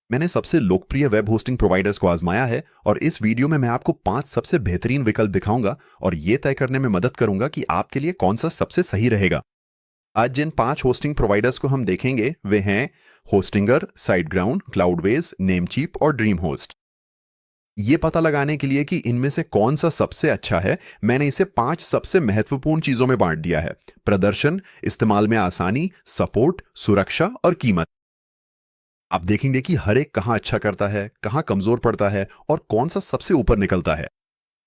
मैंने सबसे लोकप्रिय वेब होस्टिंग प्रोवाइडर्स को आजमाया है और इस वीडियो में मैं आपको 5 सबसे बेहतरीन विकल्प दिखाऊंगा और ये तय करने में मदद करूंगा कि आपके लिए कौन सा सबसे सही रहेगा। आज जिन 5 होस्टिंग प्रोवाइडर्स को हम देखेंगे वे हैं होस्टिंगर, साइटग्राउंड, क्लाउडवेज, नेमचीप और ड्रीम होस्ट। ये पता लगाने के लिए कि इनमें से कौन सा सबसे अच्छा है, मैंने इसे 5 सबसे महत्वपूर्ण चीजों में बांट दिया है: प्रदर्शन, इस्तेमाल में आसानी, सपोर्ट, सुरक्षा और कीमत। आप देखेंगे कि हर एक कहां अच्छा करता है, कहां कमजोर पड़ता है और कौन सा सबसे ऊपर निकलता है।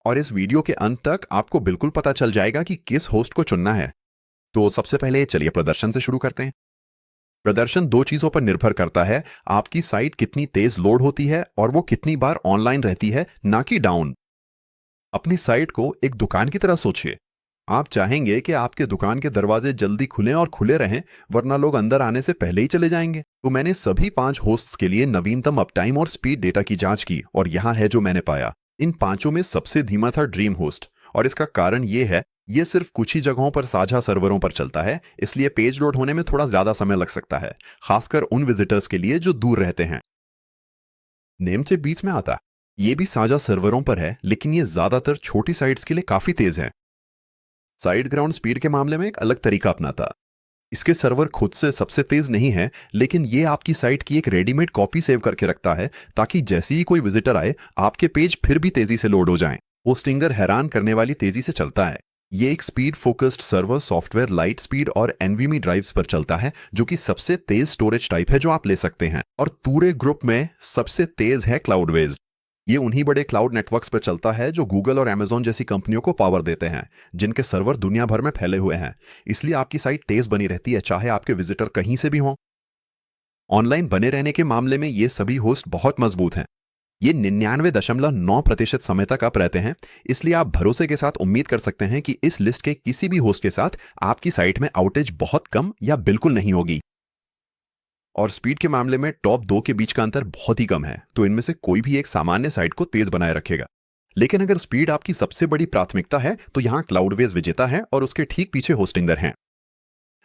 और इस वीडियो के अंत तक आपको बिल्कुल पता चल जाएगा कि किस होस्ट को चुनना है। तो सबसे पहले चलिए प्रदर्शन से शुरू करते हैं। प्रदर्शन 2 चीजों पर निर्भर करता है: आपकी साइट कितनी तेज लोड होती है और वो कितनी बार ऑनलाइन रहती है, ना कि डाउन। अपनी साइट को एक दुकान की तरह सोचिए। आप चाहेंगे कि आपके दुकान के दरवाजे जल्दी खुलें और खुले रहें, वरना लोग अंदर आने से पहले ही चले जाएंगे। तो मैंने सभी 5 होस्ट्स के लिए नवीनतम अपटाइम और स्पीड डेटा की जांच की और यहां है जो मैंने पाया। इन पांचों में सबसे धीमा था ड्रीम होस्ट, और इसका कारण ये है, ये सिर्फ कुछ ही जगहों पर साझा सर्वरों पर चलता है, इसलिए पेज लोड होने में थोड़ा ज्यादा समय लग सकता है, खासकर उन विजिटर्स के लिए जो दूर रहते हैं। नेमचेप बीच में आता है। ये भी साझा सर्वरों पर है, लेकिन ये ज्यादातर छोटी साइट्स के लिए काफी तेज है। साइड ग्राउंड स्पीड के मामले में एक अलग तरीका अपनाता। इसके सर्वर खुद से सबसे तेज नहीं है, लेकिन ये आपकी साइट की एक रेडीमेड कॉपी सेव करके रखता है, ताकि जैसे ही कोई विजिटर आए आपके पेज फिर भी तेजी से लोड हो जाएं। होस्टिंगर हैरान करने वाली तेजी से चलता है। ये एक speed focused server software light speed और एनवीएमई ड्राइव्स पर चलता है, जो कि सबसे तेज स्टोरेज टाइप है जो आप ले सकते हैं। और पूरे ग्रुप में सबसे तेज है क्लाउडवेज। ये उन्हीं बड़े क्लाउड नेटवर्क्स पर चलता है जो गूगल और अमेजॉन जैसी कंपनियों को पावर देते हैं, जिनके सर्वर दुनिया भर में फैले हुए हैं। इसलिए आपकी साइट तेज बनी रहती है, चाहे आपके विजिटर कहीं से भी हों। ऑनलाइन बने रहने के मामले में ये सभी होस्ट बहुत मजबूत हैं। ये 99.9% समय तक आप रहते हैं, इसलिए आप भरोसे के साथ उम्मीद कर सकते हैं कि इस लिस्ट के किसी भी होस्ट के साथ आपकी साइट में आउटेज बहुत कम या बिल्कुल नहीं होगी। और स्पीड के मामले में टॉप 2 के बीच का अंतर बहुत ही कम है, तो इनमें से कोई भी एक सामान्य साइट को तेज बनाए रखेगा। लेकिन अगर स्पीड आपकी सबसे बड़ी प्राथमिकता है, तो यहां क्लाउडवेज विजेता है और उसके ठीक पीछे होस्टिंगर हैं।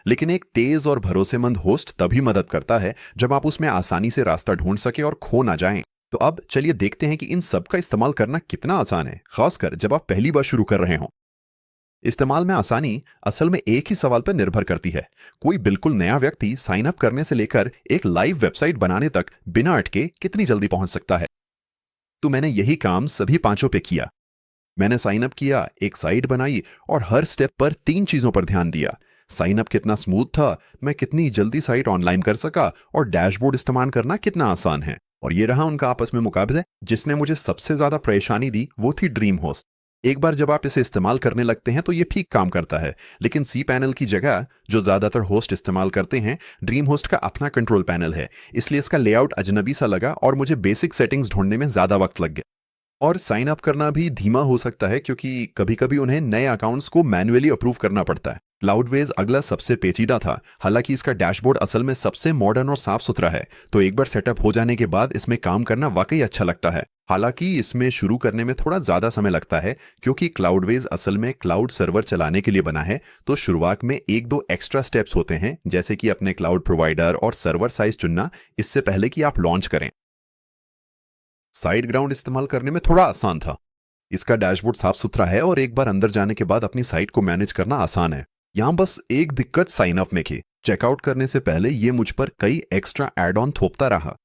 लेकिन एक तेज और भरोसेमंद होस्ट तभी मदद करता है जब आप उसमें आसानी से रास्ता ढूंढ सके और खो ना जाएं। तो अब चलिए देखते हैं कि इन सब का इस्तेमाल करना कितना आसान है, खासकर जब आप पहली बार शुरू कर रहे हों। इस्तेमाल में आसानी असल में एक ही सवाल पर निर्भर करती है: कोई बिल्कुल नया व्यक्ति साइन अप करने से लेकर एक लाइव वेबसाइट बनाने तक बिना अटके कितनी जल्दी पहुंच सकता है। तो मैंने यही काम सभी पांचों पे किया। मैंने साइन अप किया, एक साइट बनाई और हर स्टेप पर 3 चीजों पर ध्यान दिया: साइन अप कितना स्मूथ था, मैं कितनी जल्दी साइट ऑनलाइन कर सका, और डैशबोर्ड इस्तेमाल करना कितना आसान है। और ये रहा उनका आपस में मुकाबला। जिसने मुझे सबसे ज्यादा परेशानी दी वो थी ड्रीम होस्ट। एक बार जब आप इसे इस्तेमाल करने लगते हैं तो ये ठीक काम करता है, लेकिन सी पैनल की जगह जो ज्यादातर होस्ट इस्तेमाल करते हैं, ड्रीम होस्ट का अपना कंट्रोल पैनल है, इसलिए इसका लेआउट अजनबी सा लगा और मुझे बेसिक सेटिंग्स ढूंढने में ज्यादा वक्त लग गया। और साइन अप करना भी धीमा हो सकता है, क्योंकि कभी कभी उन्हें नए अकाउंट्स को मैन्युअली अप्रूव करना पड़ता है। क्लाउडवेज अगला सबसे पेचीदा था, हालांकि इसका डैशबोर्ड असल में सबसे मॉडर्न और साफ सुथरा है, तो एक बार सेटअप हो जाने के बाद इसमें काम करना वाकई अच्छा लगता है। हालांकि इसमें शुरू करने में थोड़ा ज्यादा समय लगता है, क्योंकि क्लाउडवेज असल में क्लाउड सर्वर चलाने के लिए बना है, तो शुरुआत में 1-2 एक्स्ट्रा स्टेप्स होते हैं, जैसे कि अपने क्लाउड प्रोवाइडर और सर्वर साइज चुनना, इससे पहले कि आप लॉन्च करें। साइड ग्राउंड इस्तेमाल करने में थोड़ा आसान था। इसका डैशबोर्ड साफ सुथरा है और एक बार अंदर जाने के बाद अपनी साइट को मैनेज करना आसान है। यहां बस एक दिक्कत साइन अप में थी। चेकआउट करने से पहले ये मुझ पर कई एक्स्ट्रा एड ऑन थोपता रहा।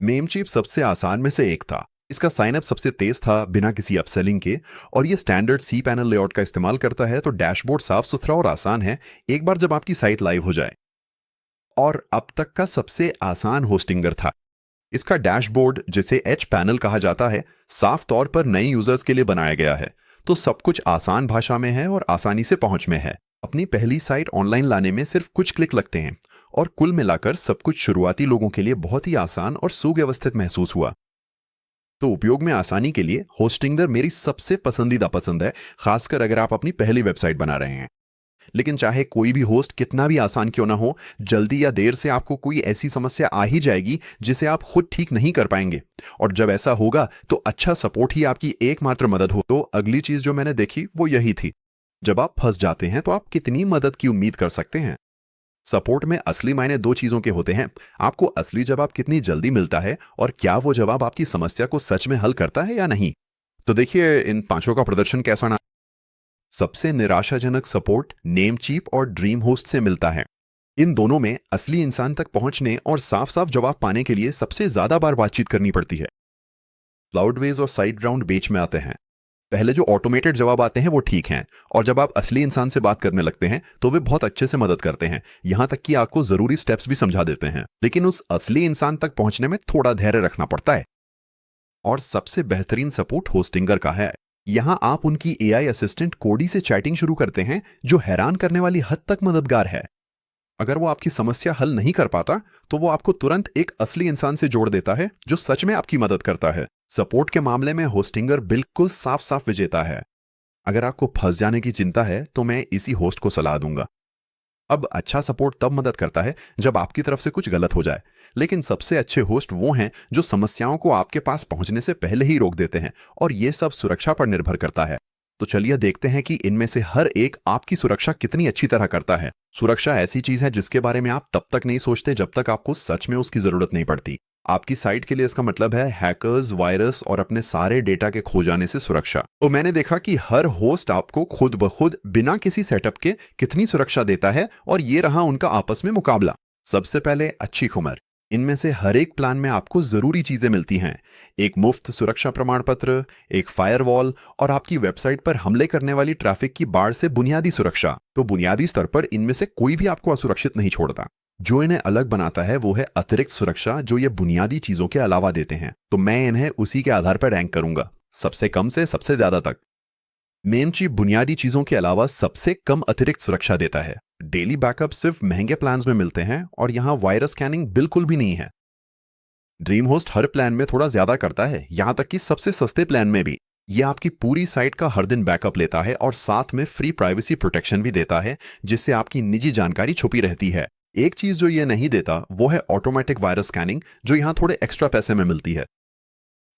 नेमचीप सबसे आसान में से एक था। इसका साइन अप सबसे तेज था बिना किसी अपसेलिंग के, और ये स्टैंडर्ड सी पैनल लेआउट का इस्तेमाल करता है, तो डैशबोर्ड साफ सुथरा और आसान है एक बार जब आपकी साइट लाइव हो जाए। और अब तक का सबसे आसान होस्टिंगर था। इसका डैशबोर्ड, जिसे एच पैनल कहा जाता है, साफ तौर पर नए यूजर्स के लिए बनाया गया है, तो सब कुछ आसान भाषा में है और आसानी से पहुंच में है। अपनी पहली साइट ऑनलाइन लाने में सिर्फ कुछ क्लिक लगते हैं, और कुल मिलाकर सब कुछ शुरुआती लोगों के लिए बहुत ही आसान और सुव्यवस्थित महसूस हुआ। तो उपयोग में आसानी के लिए होस्टिंगर मेरी सबसे पसंदीदा पसंद है, खासकर अगर आप अपनी पहली वेबसाइट बना रहे हैं। लेकिन चाहे कोई भी होस्ट कितना भी आसान क्यों ना हो, जल्दी या देर से आपको कोई ऐसी समस्या आ ही जाएगी जिसे आप खुद ठीक नहीं कर पाएंगे। और जब ऐसा होगा तो अच्छा सपोर्ट ही आपकी एकमात्र मदद हो। तो अगली चीज जो मैंने देखी वो यही थी: जब आप फंस जाते हैं तो आप कितनी मदद की उम्मीद कर सकते हैं। सपोर्ट में असली मायने दो चीजों के होते हैं। आपको असली जवाब कितनी जल्दी मिलता है और क्या वो जवाब आपकी समस्या को सच में हल करता है या नहीं। तो देखिए इन पांचों का प्रदर्शन कैसा ना। सबसे निराशाजनक सपोर्ट नेमचीप और ड्रीम होस्ट से मिलता है। इन दोनों में असली इंसान तक पहुंचने और साफ साफ जवाब पाने के लिए सबसे ज्यादा बार बातचीत करनी पड़ती है। क्लाउडवेज और साइटग्राउंड बीच में आते हैं। पहले जो ऑटोमेटेड जवाब आते हैं वो ठीक हैं, और जब आप असली इंसान से बात करने लगते हैं तो वे बहुत अच्छे से मदद करते हैं, यहां तक कि आपको जरूरी स्टेप्स भी समझा देते हैं। लेकिन उस असली इंसान तक पहुंचने में थोड़ा धैर्य रखना पड़ता है। और सबसे बेहतरीन सपोर्ट होस्टिंगर का है। यहां आप उनकी एआई असिस्टेंट कोडी से चैटिंग शुरू करते हैं, जो हैरान करने वाली हद तक मददगार है। अगर वो आपकी समस्या हल नहीं कर पाता तो वो आपको तुरंत एक असली इंसान से जोड़ देता है, जो सच में आपकी मदद करता है। सपोर्ट के मामले में होस्टिंगर बिल्कुल साफ साफ विजेता है। अगर आपको फंस जाने की चिंता है तो मैं इसी होस्ट को सलाह दूंगा। अब अच्छा सपोर्ट तब मदद करता है जब आपकी तरफ से कुछ गलत हो जाए, लेकिन सबसे अच्छे होस्ट वो हैं जो समस्याओं को आपके पास पहुंचने से पहले ही रोक देते हैं, और ये सब सुरक्षा पर निर्भर करता है। तो चलिए देखते हैं कि इनमें से हर एक आपकी सुरक्षा कितनी अच्छी तरह करता है। सुरक्षा ऐसी चीज है जिसके बारे में आप तब तक नहीं सोचते जब तक आपको सच में उसकी जरूरत नहीं पड़ती। आपकी साइट के लिए इसका मतलब है हैकर्स, वायरस और अपने सारे डेटा के खो जाने से सुरक्षा। तो मैंने देखा कि हर होस्ट आपको खुद ब खुद बिना किसी सेटअप के कितनी सुरक्षा देता है, और ये रहा उनका आपस में मुकाबला। सबसे पहले अच्छी खुमर। इनमें से हर एक प्लान में आपको जरूरी चीजें मिलती हैं। एक मुफ्त सुरक्षा प्रमाण पत्र, एक फायरवॉल, और आपकी वेबसाइट पर हमले करने वाली ट्रैफिक की बाढ़ से बुनियादी सुरक्षा। तो बुनियादी स्तर पर इनमें से कोई भी आपको असुरक्षित नहीं छोड़ता। जो इन्हें अलग बनाता है वो है अतिरिक्त सुरक्षा, जो ये बुनियादी चीजों के अलावा देते हैं। तो मैं इन्हें उसी के आधार पर रैंक करूंगा, सबसे कम से सबसे ज्यादा तक। नेमचीप बुनियादी चीजों के अलावा सबसे कम अतिरिक्त सुरक्षा देता है। डेली बैकअप सिर्फ महंगे प्लान्स में मिलते हैं, और यहां वायरस स्कैनिंग बिल्कुल भी नहीं है। ड्रीम होस्ट हर प्लान में थोड़ा ज्यादा करता है, यहां तक कि सबसे सस्ते प्लान में भी। यह आपकी पूरी साइट का हर दिन बैकअप लेता है और साथ में फ्री प्राइवेसी प्रोटेक्शन भी देता है, जिससे आपकी निजी जानकारी छुपी रहती है। एक चीज जो ये नहीं देता वो है ऑटोमेटिक वायरस स्कैनिंग, जो यहां थोड़े एक्स्ट्रा पैसे में मिलती है।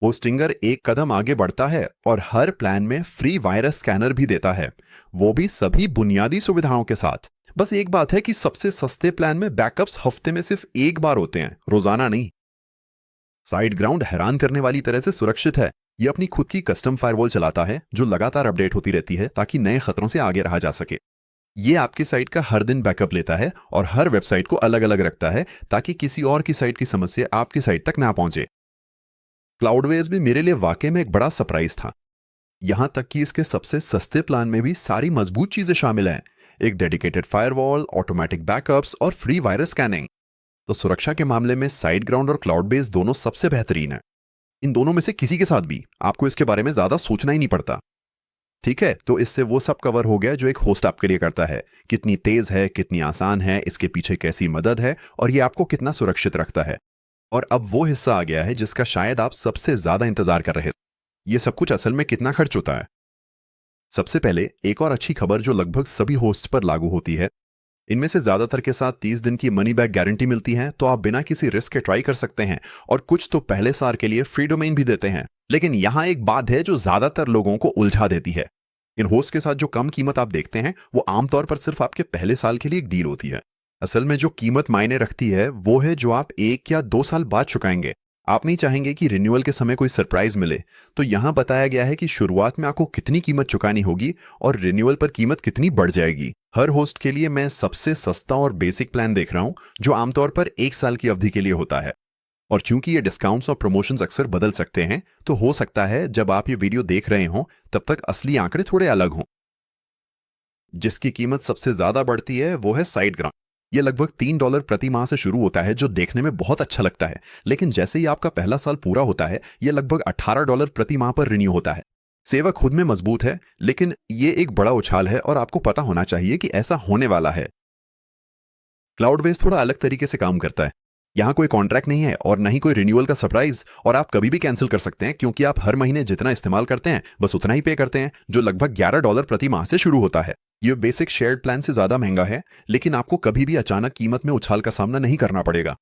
होस्टिंगर एक कदम आगे बढ़ता है और हर प्लान में फ्री वायरस स्कैनर भी देता है, वो भी सभी बुनियादी सुविधाओं के साथ। बस एक बात है कि सबसे सस्ते प्लान में बैकअप्स हफ्ते में सिर्फ एक बार होते हैं, रोजाना नहीं। साइटग्राउंड हैरान करने वाली तरह से सुरक्षित है। यह अपनी खुद की कस्टम फायरवॉल चलाता है, जो लगातार अपडेट होती रहती है ताकि नए खतरों से आगे रहा जा सके। ये आपकी साइट का हर दिन बैकअप लेता है और हर वेबसाइट को अलग अलग रखता है, ताकि किसी और की साइट की समस्या आपकी साइट तक ना पहुंचे। क्लाउडवेज भी मेरे लिए वाकई में एक बड़ा सरप्राइज था। यहां तक कि इसके सबसे सस्ते प्लान में भी सारी मजबूत चीजें शामिल हैं। एक डेडिकेटेड फायरवॉल, ऑटोमेटिक बैकअप्स और फ्री वायरस स्कैनिंग। तो सुरक्षा के मामले में साइटग्राउंड और क्लाउडबेस दोनों सबसे बेहतरीन है। इन दोनों में से किसी के साथ भी आपको इसके बारे में ज्यादा सोचना ही नहीं पड़ता। ठीक है, तो इससे वो सब कवर हो गया जो एक होस्ट आपके लिए करता है। कितनी तेज है, कितनी आसान है, इसके पीछे कैसी मदद है, और ये आपको कितना सुरक्षित रखता है। और अब वो हिस्सा आ गया है जिसका शायद आप सबसे ज्यादा इंतजार कर रहे थे। ये सब कुछ असल में कितना खर्च होता है। सबसे पहले एक और अच्छी खबर जो लगभग सभी होस्ट पर लागू होती है। इनमें से ज्यादातर के साथ 30 दिन की मनी बैक गारंटी मिलती है, तो आप बिना किसी रिस्क के ट्राई कर सकते हैं, और कुछ तो पहले साल के लिए फ्री डोमेन भी देते हैं। लेकिन यहां एक बात है जो ज्यादातर लोगों को उलझा देती है। इन होस्ट के साथ जो कम कीमत आप देखते हैं वो आमतौर पर सिर्फ आपके पहले साल के लिए एक डील होती है। असल में जो कीमत मायने रखती है वो है जो आप 1 या 2 साल बाद चुकाएंगे। आप नहीं चाहेंगे कि रिन्यूअल के समय कोई सरप्राइज मिले, तो यहां बताया गया है कि शुरुआत में आपको कितनी कीमत चुकानी होगी और रिन्यूअल पर कीमत कितनी बढ़ जाएगी। हर होस्ट के लिए मैं सबसे सस्ता और बेसिक प्लान देख रहा हूं, जो आमतौर पर 1 साल की अवधि के लिए होता है। और चूंकि ये डिस्काउंट्स और प्रमोशंस अक्सर बदल सकते हैं, तो हो सकता है जब आप ये वीडियो देख रहे हों तब तक असली आंकड़े थोड़े अलग हों। जिसकी कीमत सबसे ज्यादा बढ़ती है वो है साइटग्राउंड। ये लगभग $3 प्रति माह से शुरू होता है, जो देखने में बहुत अच्छा लगता है। लेकिन जैसे ही आपका पहला साल पूरा होता है, ये लगभग $18 प्रति माह पर रिन्यू होता है। सेवा खुद में मजबूत है, लेकिन ये एक बड़ा उछाल है और आपको पता होना चाहिए कि ऐसा होने वाला है। क्लाउडवेज थोड़ा अलग तरीके से काम करता है। यहां कोई कॉन्ट्रैक्ट नहीं है और न ही कोई रिन्यूअल का सरप्राइज, और आप कभी भी कैंसिल कर सकते हैं, क्योंकि आप हर महीने जितना इस्तेमाल करते हैं बस उतना ही पे करते हैं, जो लगभग $11 प्रति माह से शुरू होता है। ये बेसिक शेयर्ड प्लान से ज्यादा महंगा है, लेकिन आपको कभी भी अचानक कीमत में उछाल का सामना नहीं करना पड़ेगा।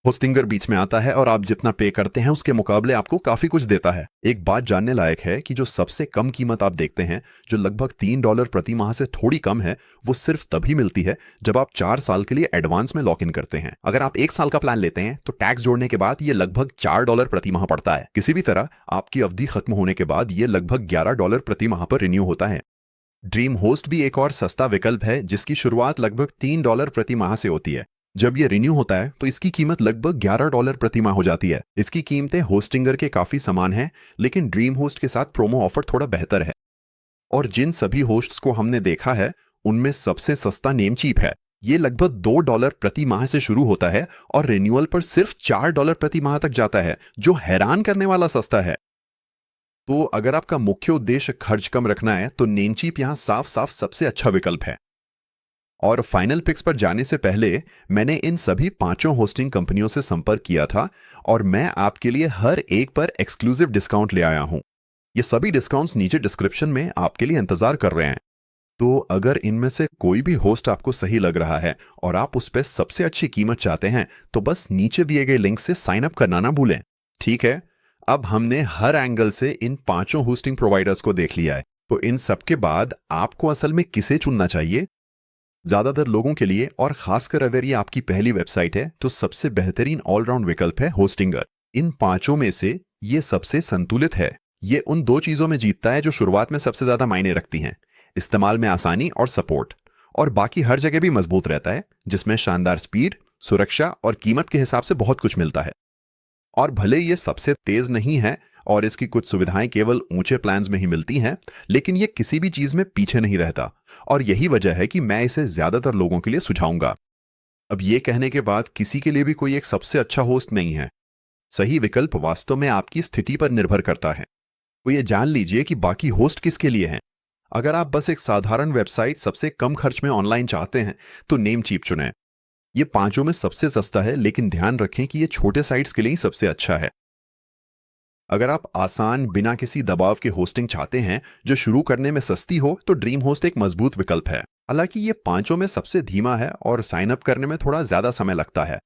होस्टिंगर बीच में आता है और आप जितना पे करते हैं उसके मुकाबले आपको काफी कुछ देता है। एक बात जानने लायक है कि जो सबसे कम कीमत आप देखते हैं, जो लगभग $3 प्रति माह से थोड़ी कम है, वो सिर्फ तभी मिलती है जब आप 4 साल के लिए एडवांस में लॉक इन करते हैं। अगर आप 1 साल का प्लान लेते हैं तो टैक्स जोड़ने के बाद ये लगभग $4 प्रति माह पड़ता है। किसी भी तरह आपकी अवधि खत्म होने के बाद ये लगभग $11 प्रति माह पर रिन्यू होता है। ड्रीम होस्ट भी एक और सस्ता विकल्प है जिसकी शुरुआत लगभग $3 प्रति माह से होती है। जब ये रिन्यू होता है तो इसकी कीमत लगभग $11 प्रति माह हो जाती है। इसकी कीमतें होस्टिंगर के काफी समान हैं, लेकिन ड्रीम होस्ट के साथ प्रोमो ऑफर थोड़ा बेहतर है। और जिन सभी होस्ट्स को हमने देखा है उनमें सबसे सस्ता नेमचीप है। ये लगभग $2 प्रति माह से शुरू होता है और रिन्यूअल पर सिर्फ $4 प्रति माह तक जाता है, जो हैरान करने वाला सस्ता है। तो अगर आपका मुख्य उद्देश्य खर्च कम रखना है तो नेमचीप यहां साफ साफ सबसे अच्छा विकल्प है। और फाइनल पिक्स पर जाने से पहले मैंने इन सभी 5 होस्टिंग कंपनियों से संपर्क किया था और मैं आपके लिए हर एक पर एक्सक्लूसिव डिस्काउंट ले आया हूं। ये सभी डिस्काउंट्स नीचे डिस्क्रिप्शन में आपके लिए इंतजार कर रहे हैं। तो अगर इनमें से कोई भी होस्ट आपको सही लग रहा है और आप उस पर सबसे अच्छी कीमत चाहते हैं तो बस नीचे दिए गए लिंक से साइन अप करना ना भूलें। ठीक है, अब हमने हर एंगल से इन 5 होस्टिंग प्रोवाइडर्स को देख लिया है। तो इन सब के बाद आपको असल में किसे चुनना चाहिए? ज्यादातर लोगों के लिए और खासकर अगर ये आपकी पहली वेबसाइट है तो सबसे बेहतरीन ऑलराउंड विकल्प है होस्टिंगर। इन 5 में से ये सबसे संतुलित है। ये उन 2 चीजों में जीतता है जो शुरुआत में सबसे ज्यादा मायने रखती हैं, इस्तेमाल में आसानी और सपोर्ट। और बाकी हर जगह भी मजबूत रहता है, जिसमें शानदार स्पीड, सुरक्षा और कीमत के हिसाब से बहुत कुछ मिलता है। और भले ये सबसे तेज नहीं है और इसकी कुछ सुविधाएं केवल ऊंचे प्लान्स में ही मिलती हैं, लेकिन ये किसी भी चीज में पीछे नहीं रहता और यही वजह है कि मैं इसे ज्यादातर लोगों के लिए सुझाऊंगा। अब ये कहने के बाद किसी के लिए भी कोई एक सबसे अच्छा होस्ट नहीं है। सही विकल्प वास्तव में आपकी स्थिति पर निर्भर करता है। तो ये जान लीजिए कि बाकी होस्ट किसके लिए हैं। अगर आप बस एक साधारण वेबसाइट सबसे कम खर्च में ऑनलाइन चाहते हैं तो नेमचीप चुनें। ये 5 में सबसे सस्ता है, लेकिन ध्यान रखें कि ये छोटे साइट्स के लिए ही सबसे अच्छा है। अगर आप आसान बिना किसी दबाव के होस्टिंग चाहते हैं जो शुरू करने में सस्ती हो तो ड्रीम होस्ट एक मजबूत विकल्प है। हालांकि ये 5 में सबसे धीमा है और साइन अप करने में थोड़ा ज्यादा समय लगता है।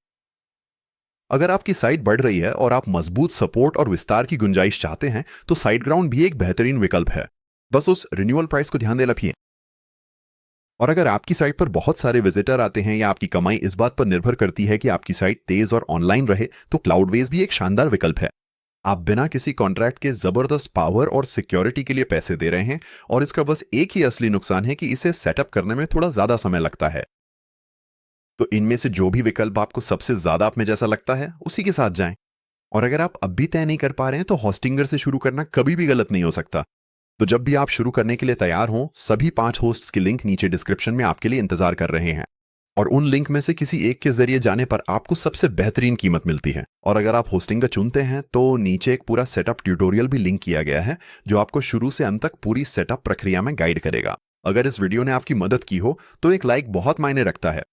अगर आपकी साइट बढ़ रही है और आप मजबूत सपोर्ट और विस्तार की गुंजाइश चाहते हैं तो साइटग्राउंड भी एक बेहतरीन विकल्प है। बस उस रिन्यूअल प्राइस को ध्यान दे रखिए। और अगर आपकी साइट पर बहुत सारे विजिटर आते हैं या आपकी कमाई इस बात पर निर्भर करती है कि आपकी साइट तेज और ऑनलाइन रहे तो क्लाउडवेज भी एक शानदार विकल्प है। आप बिना किसी कॉन्ट्रैक्ट के जबरदस्त पावर और सिक्योरिटी के लिए पैसे दे रहे हैं और इसका बस एक ही असली नुकसान है कि इसे सेटअप करने में थोड़ा ज्यादा समय लगता है। तो इनमें से जो भी विकल्प आपको सबसे ज्यादा आप में जैसा लगता है उसी के साथ जाएं। और अगर आप अब भी तय नहीं कर पा रहे हैं तो होस्टिंगर से शुरू करना कभी भी गलत नहीं हो सकता। तो जब भी आप शुरू करने के लिए तैयार हों, सभी 5 होस्ट्स के लिंक नीचे डिस्क्रिप्शन में आपके लिए इंतजार कर रहे हैं और उन लिंक में से किसी एक के जरिए जाने पर आपको सबसे बेहतरीन कीमत मिलती है। और अगर आप होस्टिंगर चुनते हैं तो नीचे एक पूरा सेटअप ट्यूटोरियल भी लिंक किया गया है जो आपको शुरू से अंत तक पूरी सेटअप प्रक्रिया में गाइड करेगा। अगर इस वीडियो ने आपकी मदद की हो तो एक लाइक बहुत मायने रखता है।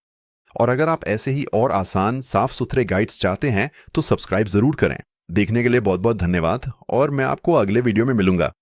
और अगर आप ऐसे ही और आसान साफ सुथरे गाइड्स चाहते हैं तो सब्सक्राइब जरूर करें। देखने के लिए बहुत बहुत धन्यवाद और मैं आपको अगले वीडियो में मिलूंगा।